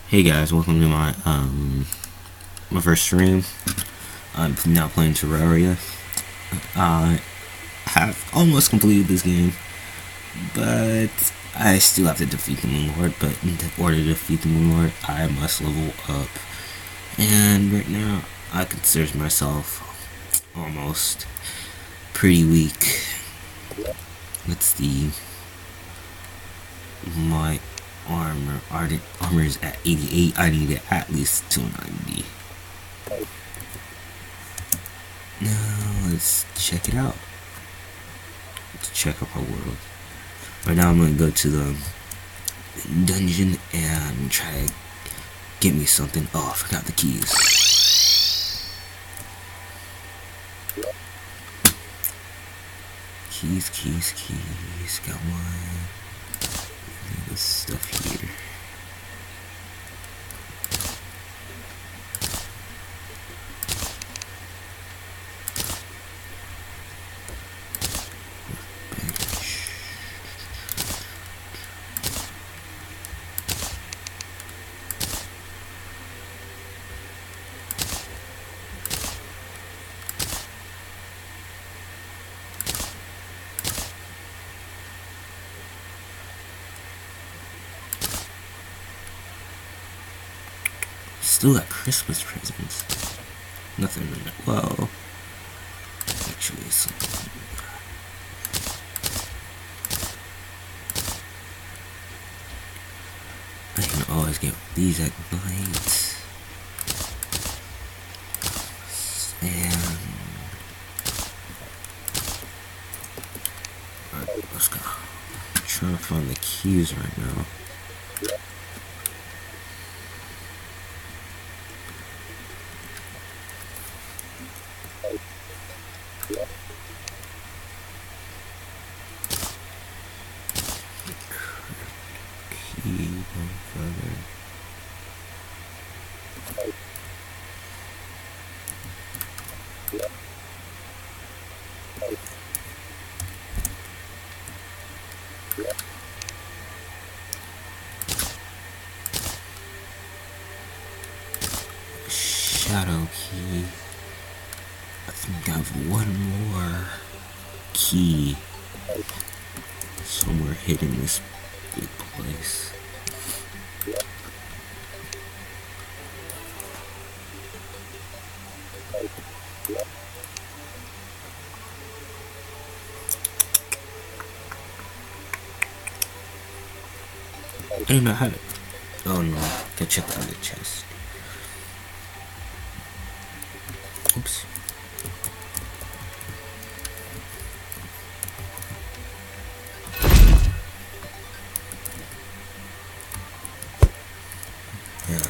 Hey guys, welcome to my first stream. I'm now playing Terraria. I have almost completed this game, but I still have to defeat the Moon Lord. But in order to defeat the Moon Lord, I must level up. And right now, I consider myself almost pretty weak. Let's see. My armor is at 88. I need it at least 290. Now let's check it out. Let's check out our world. Right now I'm gonna go to the dungeon and try to get me something. Oh, I forgot the keys. Keys. Got one. This stuff here. Still got Christmas presents. Nothing in it. Well, actually, something. I can always get these at night. And alright, let's go. I'm trying to find the keys right now. Shadow key. I think I have one more key somewhere hidden in this big place. I don't know how to. Oh no, gotta check out the chest. Oops. Yeah.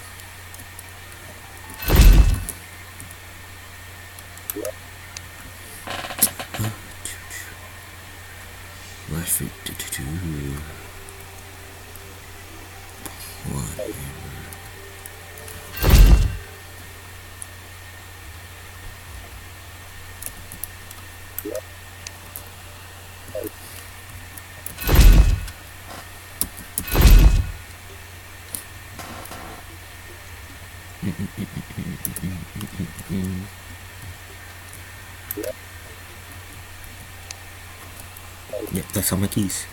Life Yep, that's all my keys.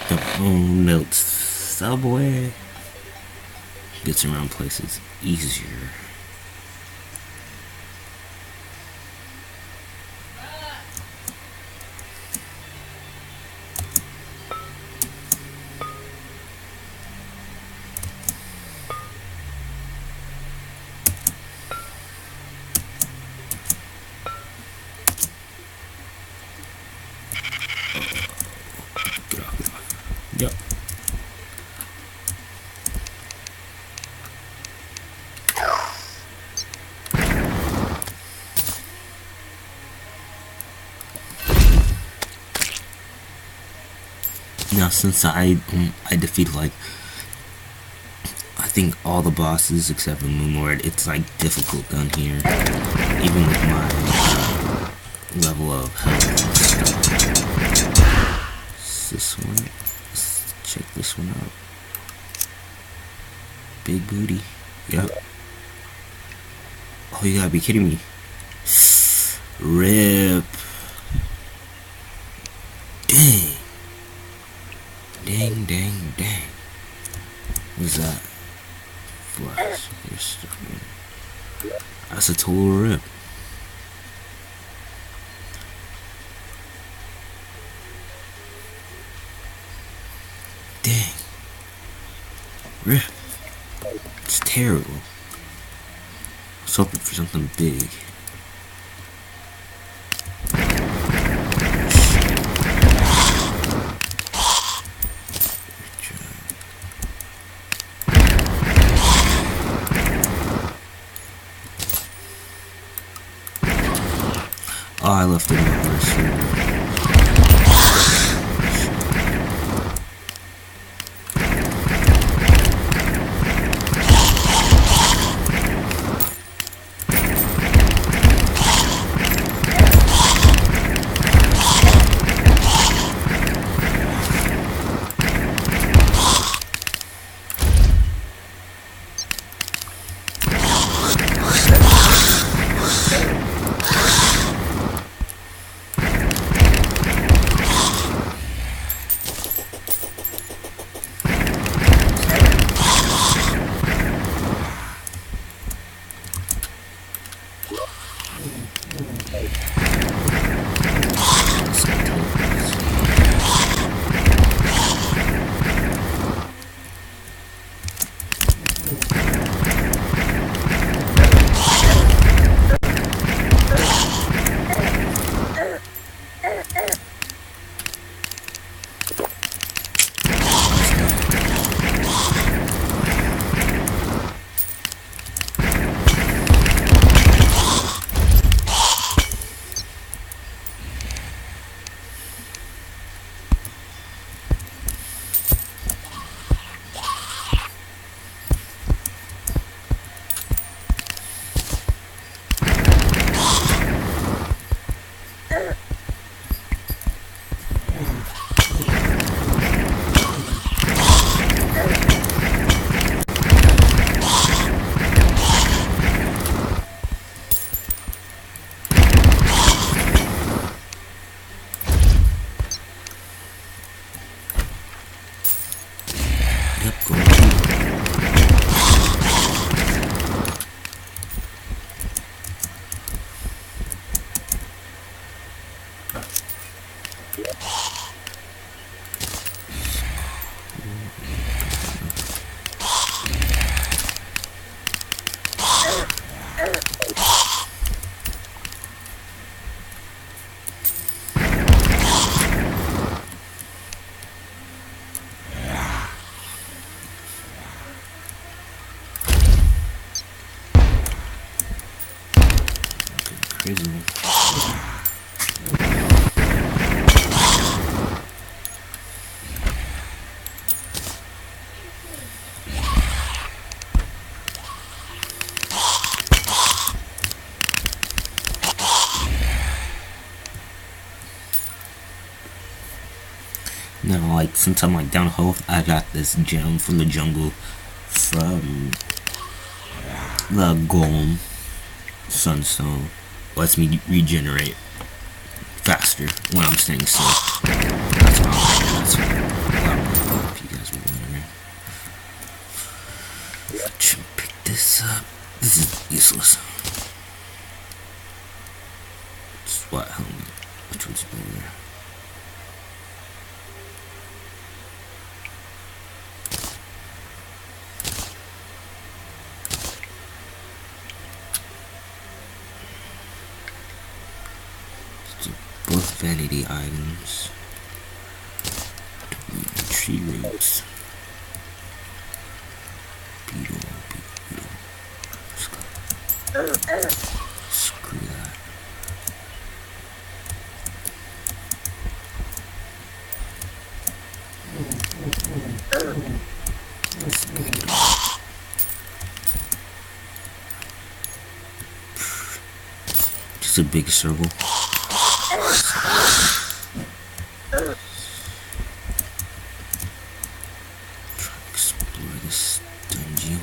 The Milk Subway gets around places easier. Yep. Now, since I defeated like I think all the bosses except for Moonlord, it's like difficult down here, even with my level of health and stuff. Is this one? Let's check this one out. Big booty. Yep. Oh, you gotta be kidding me. Rip. Dang. Dang, dang, dang. What's that? Flash. That's a total rip. Dang. Rip. It's terrible. I was hoping for something big. Oh, I left it in the first room. Crazy. Now, like, since I'm like down health, I got this gem from the jungle from the Golem Sunstone. Lets me regenerate faster when I'm staying still. That's why if you guys were wondering. Should pick this up. This is useless. SWAT helmet. Which one's better? Both vanity items. Tree roots. Beetle. Screw that. Let's pick it up. It's a big circle. Try to explore this dungeon.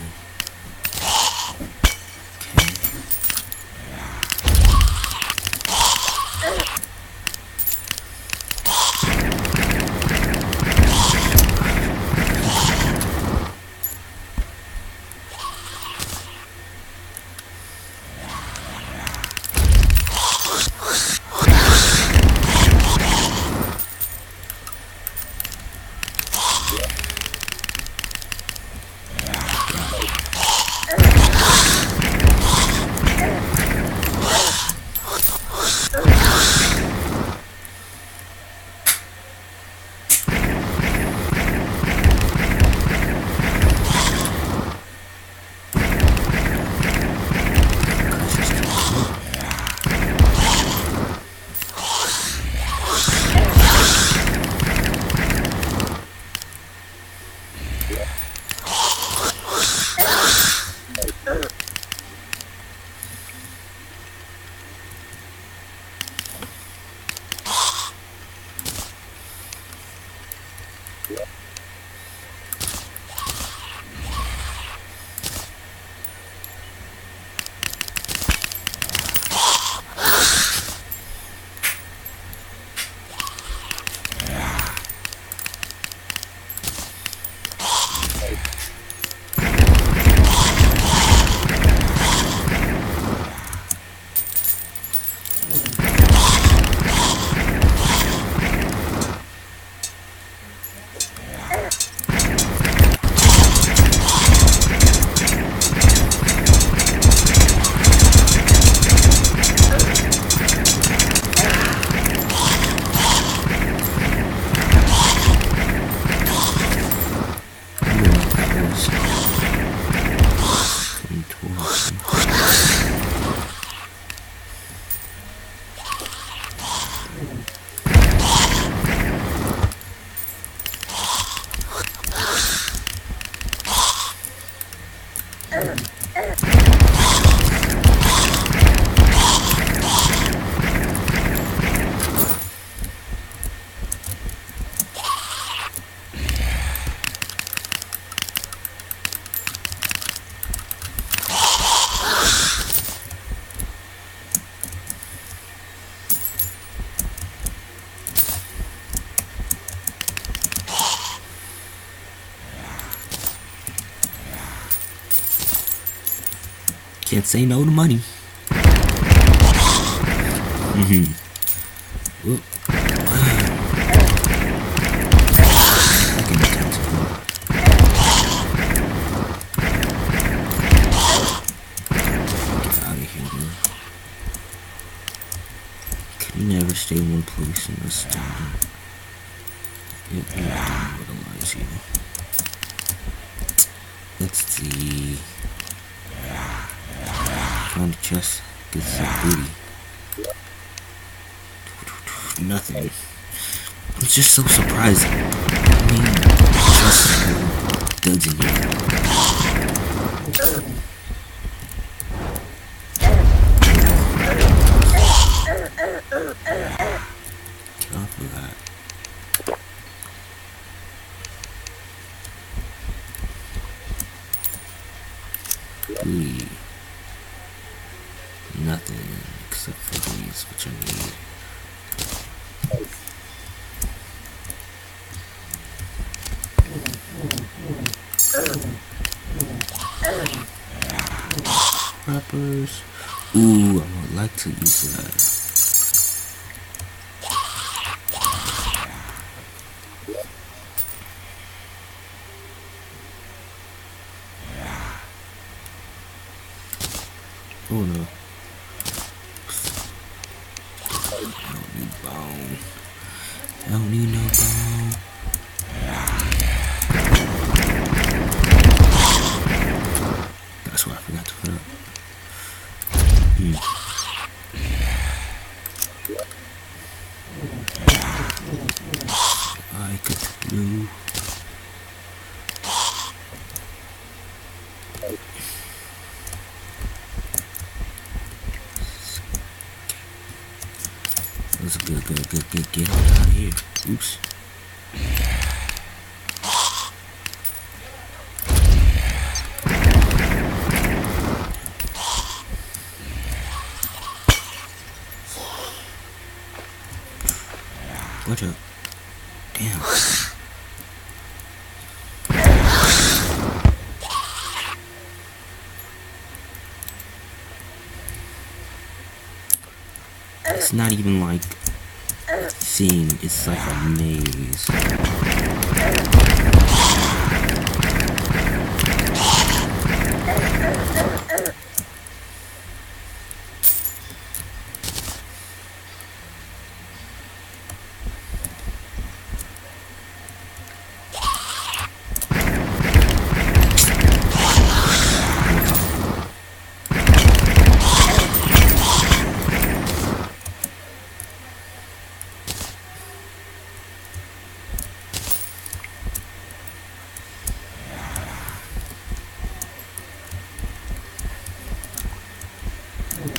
Can't say no to money. Whoop. Second attempt. Get out of here, man. Can you never stay in one place in this dungeon? Yep, what lies here. Let's see. Found a chest, get some booty. Nothing. I'm just so surprised. I mean, just duds in here. Get off of that. Booty. Nothing except for these, which I need. Wrappers. Ooh, I would like to use that. Oh no. I don't need bone. I don't need no bone. That's why I forgot to put up. I could do. Good. Get out of here. Oops. What up? Damn. It's not even like seeing, it's like a maze.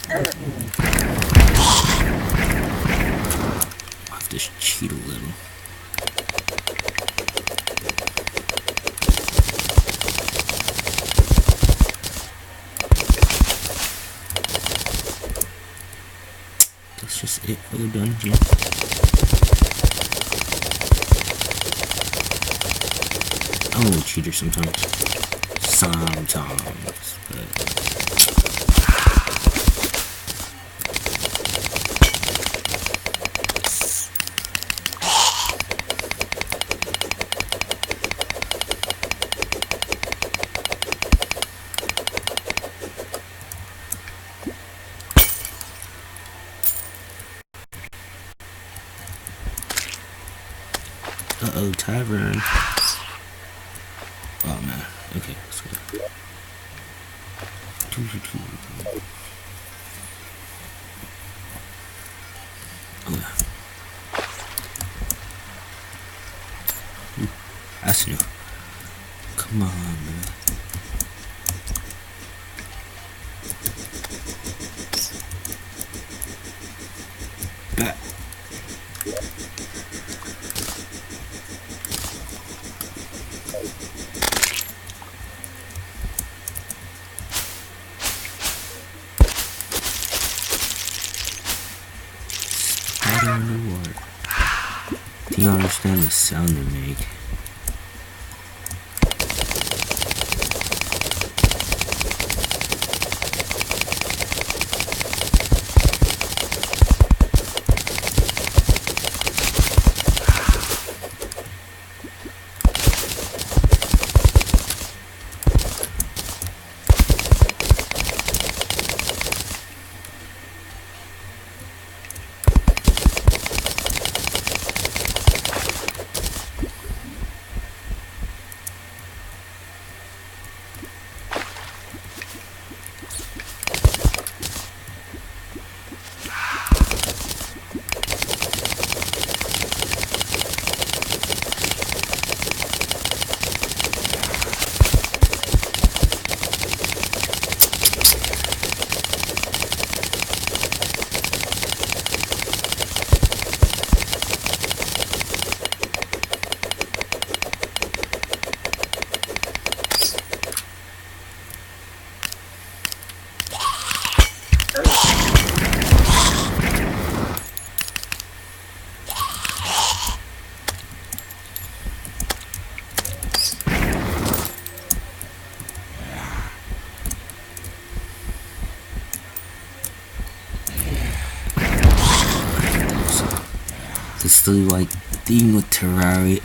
I have to cheat a little. That's just it for the dungeon. I'm a little cheater sometimes. But uh-oh, tavern. Oh man. Okay, let's go. Oh yeah. That's new. Come on, man. Back. In the water. Do you understand the sound they make? It's the like thing with Terraria.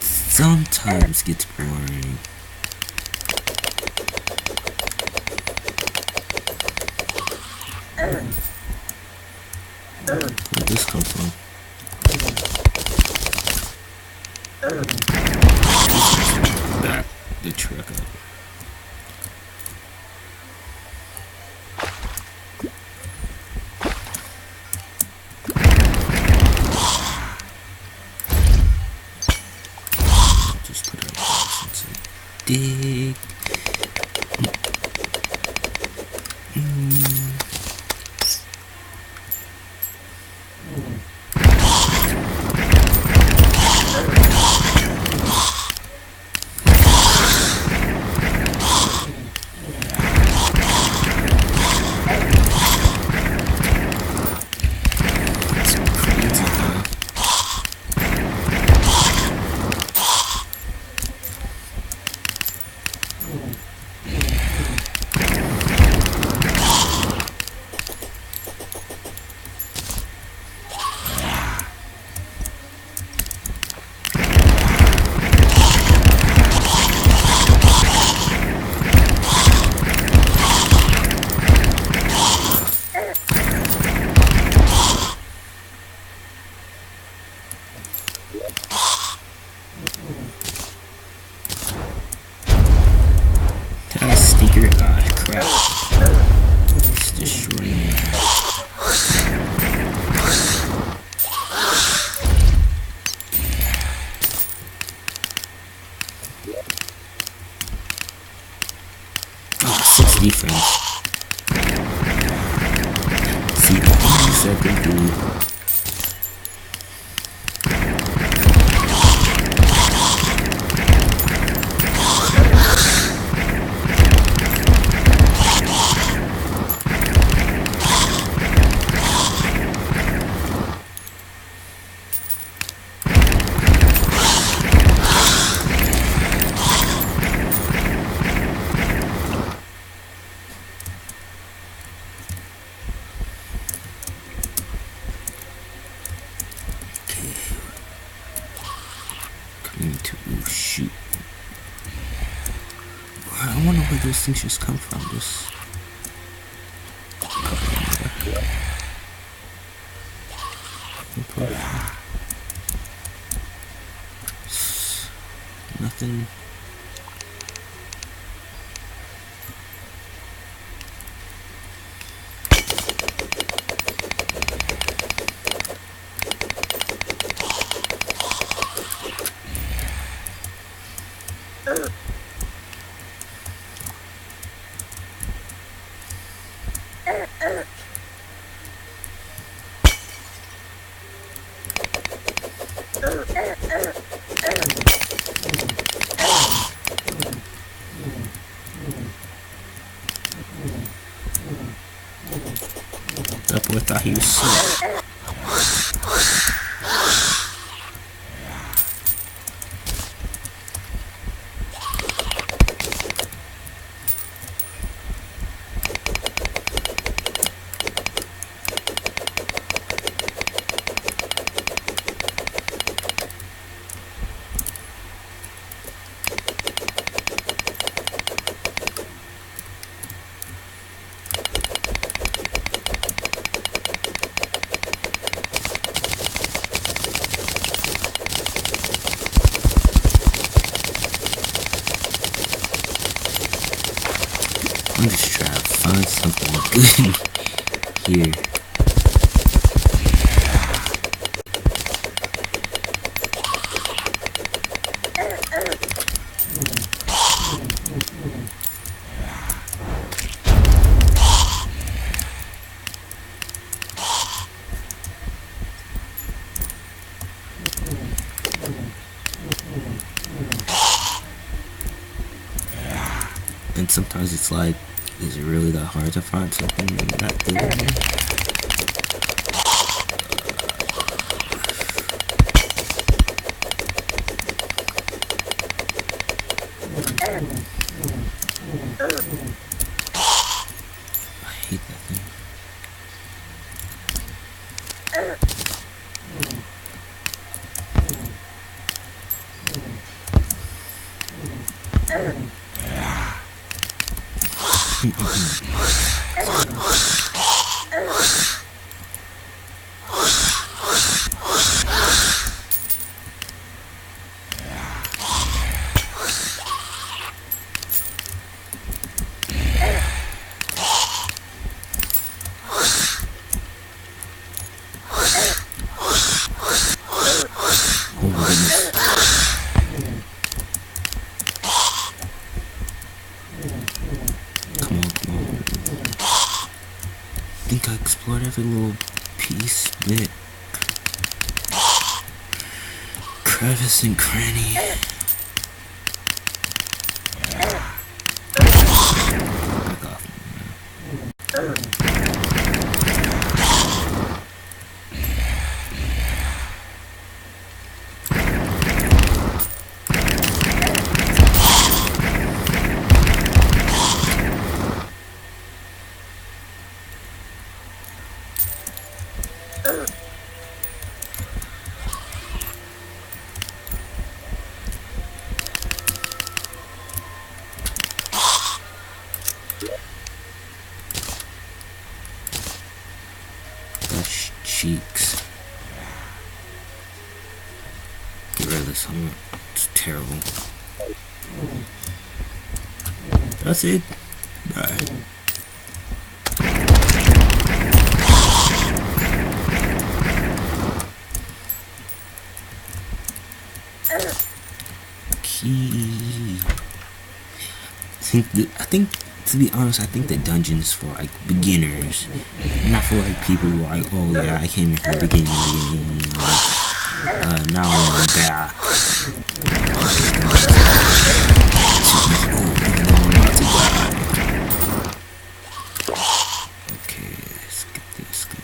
Sometimes gets boring. Where'd this come from? Back the truck up. Dig. defense. See the things that they do. To shoot. I wonder where those things just come from. Just nothing. That boy thought he was sick. I'm just trying to find something good here. And sometimes it's like, is it really that hard to find something that good in here? I hate that thing. I think I explored every little piece, bit, crevice and cranny. Back off. Gosh, cheeks. Get rid of this. It's terrible. That's it. Bye. Key. I think, to be honest, I think the dungeon's for like beginners, not for like people who are like, oh yeah, I came in here beginning of the game, like, now I'm back. Okay, let's get this going.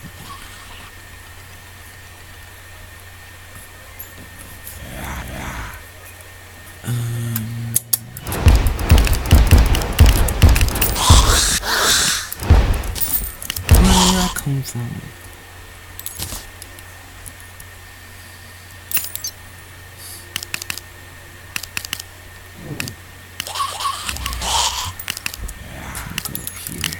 Where did I come from? Go up here.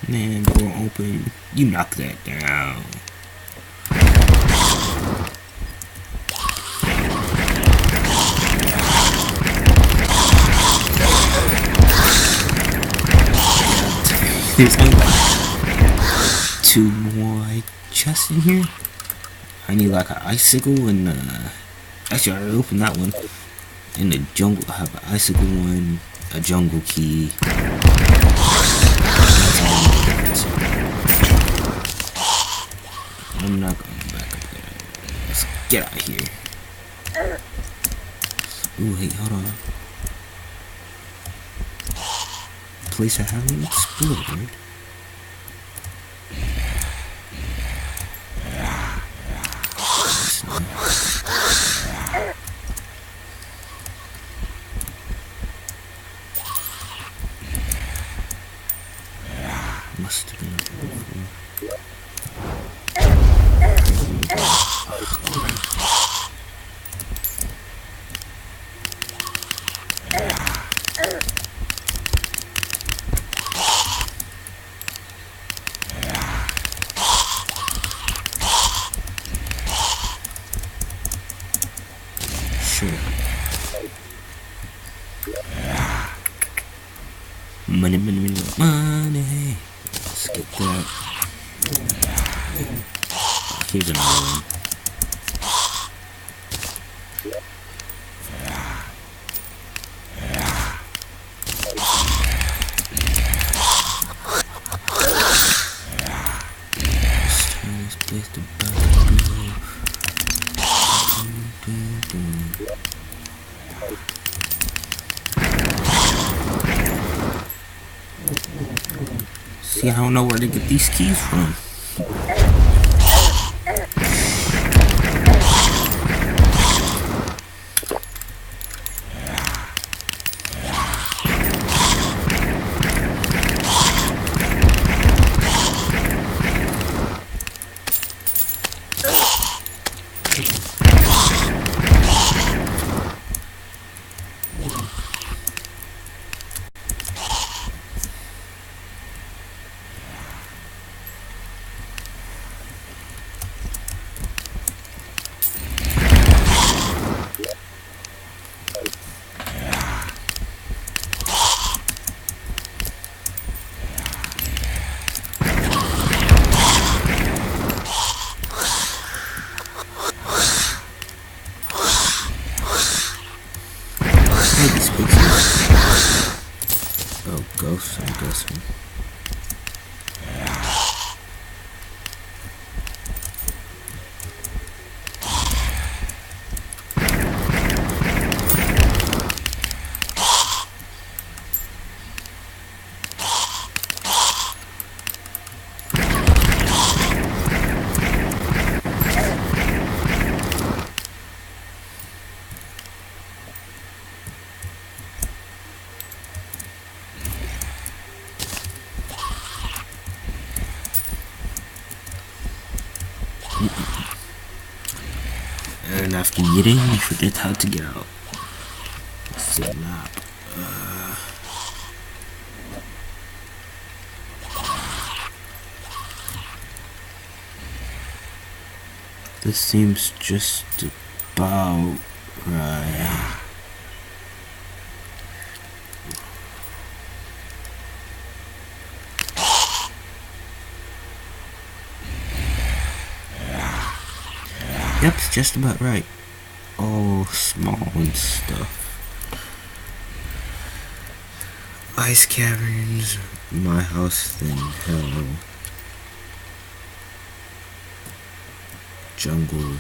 Man, door open. You knock that down. There's only like 2 more chests in here. I need like an icicle and actually I already opened that one. In the jungle, I have an icicle one, a jungle key. I'm not going back up there. Let's get out of here. Ooh, hey, hold on. Place I haven't explored. Must have been before. Sure. Money, money, money, money. Let's get that. Here's another one. Let's turn this place to battle. See, I don't know where to get these keys from. Oh, ghosts, I'm guessing. And after you get in, you forget how to get out. Snap. This seems just about right. Yep, just about right. All small and stuff. Ice caverns, my house, then hell. Jungle.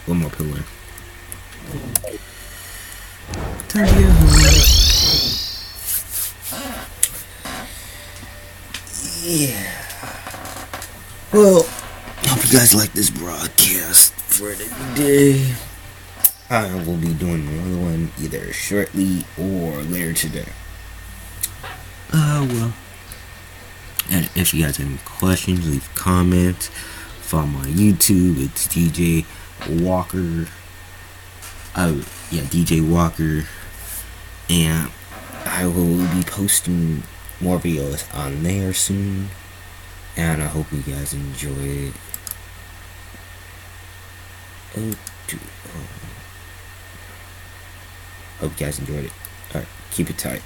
One more pillar. Time to get home. Yeah. Well, hope you guys like this broadcast for today. I will be doing another one either shortly or later today. Well. And if you guys have any questions, leave comments. Follow my YouTube. It's DJ Walker. DJ Walker. And I will be posting more videos on there soon. And I hope you guys enjoy it. Hope you guys enjoyed it. Alright, keep it tight.